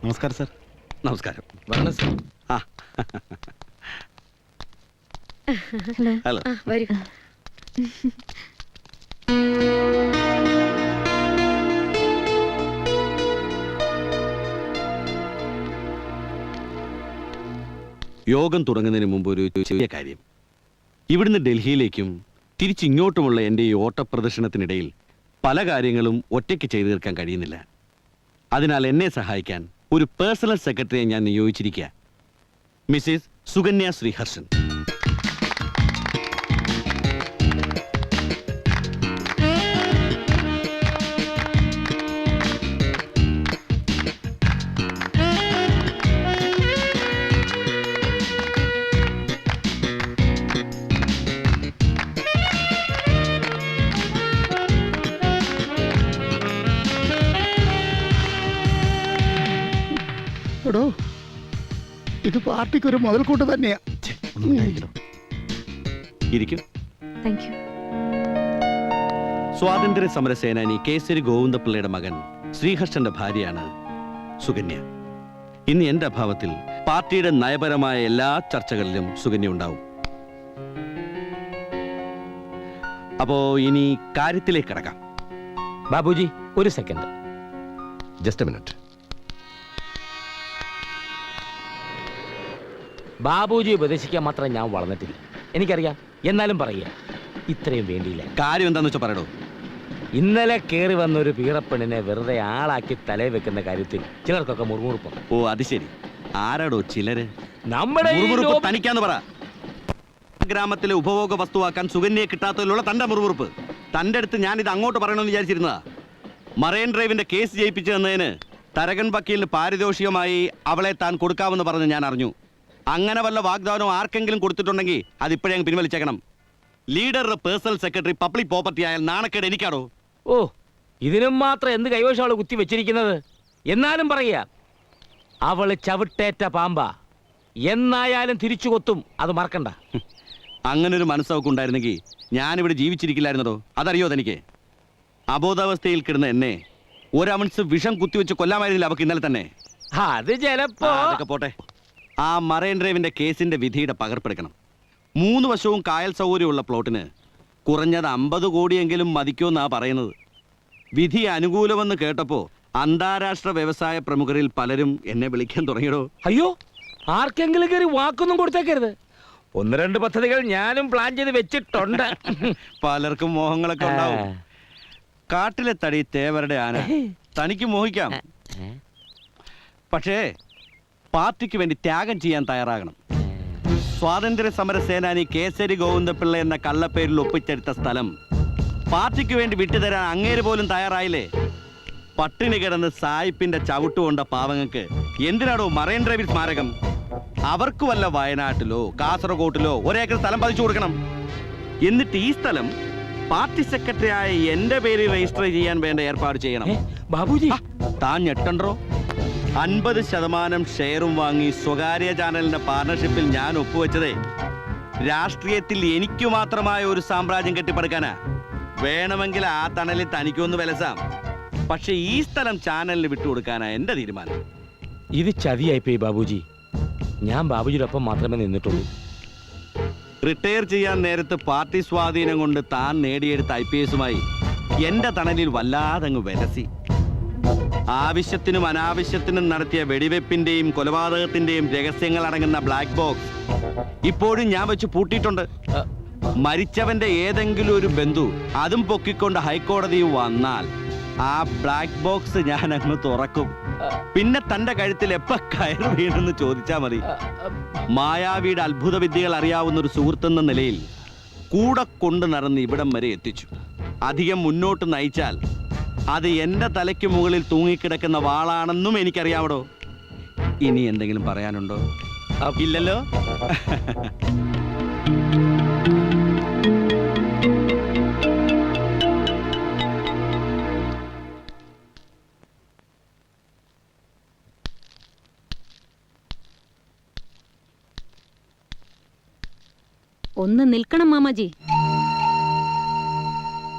നമസ്കാരം സാർ. നമസ്കാരം. വരണം സാർ. ആ ഹലോ. വരൂ. യോഗം തുടങ്ങുന്നതിന് മുമ്പ് ഒരു ചെറിയ കാര്യം. ഇവിടുന്ന് ഡൽഹിയിലേക്കും തിരിച്ചിങ്ങോട്ടുമുള്ള എൻ്റെ ഈ ഓട്ടപ്രദർശനത്തിനിടയിൽ പല കാര്യങ്ങളും ഒറ്റയ്ക്ക് ചെയ്തു തീർക്കാൻ കഴിയുന്നില്ല. അതിനാൽ എന്നെ സഹായിക്കാൻ ഒരു പേഴ്സണൽ സെക്രട്ടറിയെ ഞാൻ നിയോഗിച്ചിരിക്കുക, മിസ്സിസ് സുകന്യ ശ്രീഹർഷൻ. എടോ, ഇത് പാർട്ടിക്ക് ഒരു മുതൽക്കൂട്ട് തന്നെയാ. ഇരിക്കും. Thank you. സ്വാതന്ത്ര്യ സമര സേനാനി കേസരി ഗോവിന്ദപിള്ളയുടെ മകൻ ശ്രീഹർഷന്റെ ഭാര്യയാണ് സുകന്യ. ഇന്ന് എന്റെ അഭാവത്തിൽ പാർട്ടിയുടെ നയപരമായ എല്ലാ ചർച്ചകളിലും സുകന്യ ഉണ്ടാവും. അപ്പോ ഇനി കാര്യത്തിലേക്ക് കടക്കാം. ബാബുജി ഒരു second. Just A minute. Babuji ഉപദേശിക്കാൻ മാത്രം ഞാൻ വളർന്നിട്ടില്ല, എനിക്കറിയാം. എന്നാലും പറയുക, ഇത്രയും വേണ്ടിയില്ല. കാര്യം എന്താന്ന് വെച്ചാൽ പറയടോ. ഇന്നലെ കയറി വന്നൊരു പീറപ്പെണ്ണിനെ വെറുതെ ആളാക്കി തലയിൽ വെക്കുന്ന കാര്യത്തിൽ ചിലർക്കൊക്കെ മുറുമുറുപ്പം. ഓ അത് ശരി. ആരാടോ ചിലര്? നമ്മുടെ ഈ മുറുമുറുപ്പ് ലോബി- തനിക്കാന്ന് പറ. ഗ്രാമത്തിലെ ഉപഭോഗ വസ്തുവാക്കാൻ സുകന്യയെ കിട്ടാത്തതിലുള്ള തന്റെ മുറുമുറുപ്പ്. തന്റെ അടുത്ത് ഞാൻ ഇത് അങ്ങോട്ട് പറയണമെന്ന് വിചാരിച്ചിരുന്നതാ. മറൈൻ ഡ്രൈവിന്റെ കേസ് ജയിപ്പിച്ചു തന്നതിന് തരകൻ വക്കീലിന് പാരിതോഷികമായി അവളെ താൻ കൊടുക്കാമെന്ന് പറഞ്ഞ് ഞാൻ അറിഞ്ഞു. അങ്ങനെ വല്ല വാഗ്ദാനവും ആർക്കെങ്കിലും കൊടുത്തിട്ടുണ്ടെങ്കിൽ അതിപ്പോഴേ അങ്ങ് പിൻവലിച്ചേക്കണം. ലീഡറുടെ പേഴ്സണൽ സെക്രട്ടറി പബ്ലിക് പ്രോപ്പർട്ടി ആയാൽ നാണക്കേട് എനിക്കാണോ? ഓ, ഇതിനും മാത്രം എന്ത് കൈവശം അവള് കുത്തി വെച്ചിരിക്കുന്നത്? എന്നാലും പറയുക, അവള് ചവിട്ടേറ്റ പാമ്പാ. എന്നായാലും തിരിച്ചു കൊത്തും, അത് മറക്കണ്ട. അങ്ങനൊരു മനസ്സവക്ക് ഉണ്ടായിരുന്നെങ്കിൽ ഞാനിവിടെ ജീവിച്ചിരിക്കില്ലായിരുന്നതോ? അതറിയോ തനിക്ക്? അബോധാവസ്ഥയിൽ കിടന്ന എന്നെ ഒരവൺസ് വിഷം കുത്തിവെച്ച് കൊല്ലാമായിരുന്നില്ല അവക്ക് ഇന്നലെ തന്നെ. അത് ചിലപ്പോ അതൊക്കെ പോട്ടെ. ആ മറൈൻ ഡ്രൈവിന്റെ കേസിന്റെ വിധിയുടെ പകർപ്പെടുക്കണം. 3 വശവും കായൽ സൗകര്യമുള്ള പ്ലോട്ടിന് കുറഞ്ഞത് 50 കോടിയെങ്കിലും മതിക്കുമെന്നാ പറയുന്നത്. വിധി അനുകൂലമെന്ന് കേട്ടപ്പോ അന്താരാഷ്ട്ര വ്യവസായ പ്രമുഖരിൽ പലരും എന്നെ വിളിക്കാൻ തുടങ്ങിയടോ. അയ്യോ, ആർക്കെങ്കിലും കയറി വാക്കൊന്നും കൊടുത്തേക്കരുത്. 1-2 പദ്ധതികൾ ഞാനും പ്ലാൻ ചെയ്ത് വെച്ചിട്ടുണ്ട്. പലർക്കും മോഹങ്ങളൊക്കെ ഉണ്ടാവും. കാട്ടിലെ തടി തേവരുടെ ആന, തനിക്ക് മോഹിക്കാം. പക്ഷേ പാർട്ടിക്ക് വേണ്ടി ത്യാഗം ചെയ്യാൻ തയ്യാറാകണം. സ്വാതന്ത്ര്യ സമര സേനാനി കേസരി ഗോവിന്ദപിള്ള എന്ന കള്ളപ്പേരിൽ ഒപ്പിച്ചെടുത്ത സ്ഥലം പാർട്ടിക്ക് വേണ്ടി വിട്ടുതരാൻ അങ്ങേര് പോലും തയ്യാറായില്ലേ? പട്ടിണി കിടന്ന് സായിപ്പിന്റെ ചവിട്ടുകൊണ്ട പാവങ്ങൾക്ക് എന്തിനാണോ മറൈൻ ഡ്രൈവിൽ സ്മാരകം? അവർക്ക് വല്ല വയനാട്ടിലോ കാസർഗോട്ടിലോ 1 ഏക്കർ സ്ഥലം പതിച്ചു കൊടുക്കണം. എന്നിട്ട് ഈ സ്ഥലം പാർട്ടി സെക്രട്ടറി ആയ എന്റെ പേര് രജിസ്റ്റർ ചെയ്യാൻ വേണ്ട ഏർപ്പാട് ചെയ്യണം. ബാബുജി, താൻ ഞെട്ടണ്ടോ? 50% ഷെയറും വാങ്ങി സ്വകാര്യ ചാനലിന്റെ പാർട്ണർഷിപ്പിൽ ഞാൻ ഒപ്പുവെച്ചതേ രാഷ്ട്രീയത്തിൽ എനിക്കു മാത്രമായ ഒരു സാമ്രാജ്യം കെട്ടിപ്പടുക്കാനാ. വേണമെങ്കിൽ ആ തണലിൽ തനിക്കൊന്ന് വിലസാം. പക്ഷെ ഈ സ്ഥലം ചാനലിന് വിട്ടുകൊടുക്കാനാ എന്റെ തീരുമാനം. ഇത് ചതിയായിപ്പോയി ബാബുജി. ഞാൻ ബാബുജിയുടെ ഒപ്പം മാത്രമേ നിന്നിട്ടുള്ളൂ. റിട്ടയർ ചെയ്യാൻ നേരത്ത് പാർട്ടി സ്വാധീനം കൊണ്ട് താൻ നേടിയെടുത്ത IPSുമായി എന്റെ തണലിൽ വല്ലാതങ്ങ് വിലസി. ആവശ്യത്തിനും അനാവശ്യത്തിനും നടത്തിയ വെടിവെപ്പിന്റെയും കൊലപാതകത്തിന്റെയും രഹസ്യങ്ങൾ അടങ്ങുന്ന ബ്ലാക്ക് ബോക്സ് ഇപ്പോഴും ഞാൻ വെച്ച് പൂട്ടിയിട്ടുണ്ട്. മരിച്ചവന്റെ ഏതെങ്കിലും ഒരു ബന്ധു അതും പൊക്കിക്കൊണ്ട് ഹൈക്കോടതി വന്നാൽ ആ ബ്ലാക്ക് ബോക്സ് ഞാൻ അങ്ങ് തുറക്കും. പിന്നെ തന്റെ കഴുത്തിൽ എപ്പ കയറ് വീണെന്ന് ചോദിച്ചാ മതി. മായാവിയുടെ അത്ഭുത വിദ്യകൾ അറിയാവുന്ന ഒരു സുഹൃത്തെന്ന നിലയിൽ കൂടെ കൊണ്ടു നടന്ന് ഇവിടം വരെ എത്തിച്ചു. അധികം മുന്നോട്ട് നയിച്ചാൽ അത് എന്റെ തലയ്ക്ക് മുകളിൽ തൂങ്ങിക്കിടക്കുന്ന വാളാണെന്നും എനിക്കറിയാവടോ. ഇനി എന്തെങ്കിലും പറയാനുണ്ടോ? ഇല്ലല്ലോ. ഒന്ന് നിൽക്കണം മാമാജി.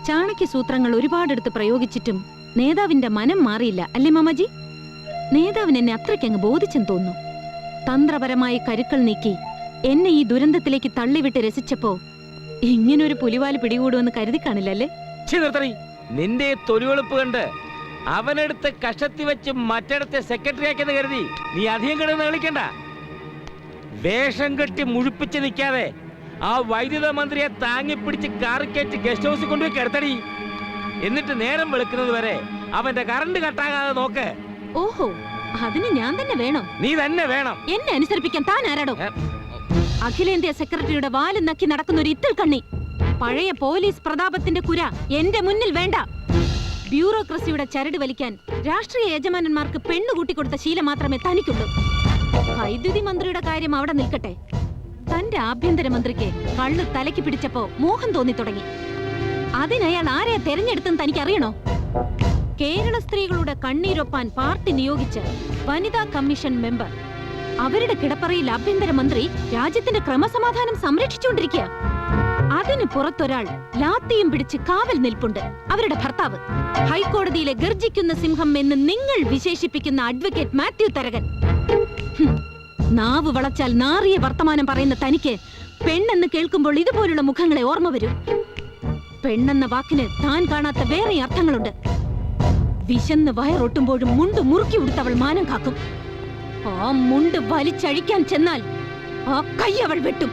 ചാണക്യ സൂത്രങ്ങൾ ഒരുപാടെടുത്ത് പ്രയോഗിച്ചിട്ടും നേതാവിന്റെ മനം മാറിയില്ല അല്ലേ മാമാജി? നേതാവിന് എന്നെ അത്രയ്ക്കങ്ങ് ബോധിച്ചെന്ന് തോന്നുന്നു. തന്ത്രപരമായി കരുക്കൾ നീക്കി എന്നെ ഈ ദുരന്തത്തിലേക്ക് തള്ളിവിട്ട് രസിച്ചപ്പോ ഇങ്ങനൊരു പുലിവാല് പിടികൂടുമെന്ന് കരുതി കാണില്ലല്ലേ? നിന്റെ തൊലിവെളുപ്പ് കണ്ട് അവനെടുത്ത് കഷത്തി വെച്ച് മറ്റിടത്തെ സെക്രട്ടറി ആക്കിയെന്ന് കരുതി നീ അധികം കിടന്ന് കളിക്കണ്ട. വേഷം കെട്ടി മുഴിപ്പിച്ച് നിൽക്കാതെ ആ വൈദ്യുത മന്ത്രിയെ താങ്ങിപ്പിടിച്ച് കാറിക്കയറ്റി ഗസ്റ്റ് ഹൗസിൽ കൊണ്ടുപോയി കിടത്തടി. എന്നിട്ട് നേരം വെളുക്കുന്നത് വരെ അവന്റെ കറണ്ട് കട്ടാകാതെ നോക്ക്. ഓഹോ, അതിന് ഞാൻ തന്നെ വേണോ? നീ തന്നെ വേണം. എന്നെ അനുസരിപ്പിക്കാൻ താൻ ആരാടോ? അഖിലേന്ത്യാ സെക്രട്ടറിയുടെ വാലും നക്കി നടക്കുന്ന ഒരു ഇത്തിൾ കണ്ണി. പഴയ പോലീസ് പ്രതാപത്തിന്റെ കുര എന്റെ മുന്നിൽ വേണ്ട. ബ്യൂറോക്രസിയുടെ ചരട് വലിക്കാൻ രാഷ്ട്രീയ യജമാനന്മാർക്ക് പെണ്ണുകൂട്ടിക്കൊടുത്ത ശീലം മാത്രമേ തനിക്കുള്ളൂ. വൈദ്യുതി മന്ത്രിയുടെ കാര്യം അവിടെ നിൽക്കട്ടെ. തന്റെ ആഭ്യന്തരമന്ത്രിക്ക് കള്ളു തലയ്ക്ക് പിടിച്ചപ്പോ മോഹം തോന്നി തുടങ്ങി. അതിനയാൾ ആരെ തെരഞ്ഞെടുത്തെന്ന് തനിക്കറിയണോ? കേരള സ്ത്രീകളുടെ കണ്ണീരൊപ്പാൻ പാർട്ടി നിയോഗിച്ച വനിതാ കമ്മീഷൻ മെമ്പർ. അവരുടെ കിടപ്പറയിൽ ആഭ്യന്തരമന്ത്രി രാജ്യത്തിന്റെ ക്രമസമാധാനം സംരക്ഷിച്ചുകൊണ്ടിരിക്കുക. അതിന് പുറത്തൊരാൾ ലാത്തിയും പിടിച്ച് കാവൽ നിൽപ്പുണ്ട്. അവരുടെ ഭർത്താവ്, ഹൈക്കോടതിയിലെ ഗർജിക്കുന്ന സിംഹം എന്ന് നിങ്ങൾ വിശേഷിപ്പിക്കുന്ന അഡ്വക്കേറ്റ് മാത്യു തരകൻ. നാവ് വളച്ചാൽ നാറിയ വർത്തമാനം പറയുന്ന തനിക്ക് പെണ്ണെന്ന് കേൾക്കുമ്പോൾ ഇതുപോലുള്ള മുഖങ്ങളെ ഓർമ്മ വരും. പെണ്ണെന്ന വാക്കിന് താൻ കാണാത്ത വേറെ അർത്ഥങ്ങളുണ്ട്. വിശന്ന് വയറൊട്ടുമ്പോഴും മുണ്ട് മുറുക്കി ഉടുത്തവൾ മാനം കാക്കും. ആ മുണ്ട് വലിച്ചഴിക്കാൻ ചെന്നാൽ ആ കൈ അവൾ വെട്ടും.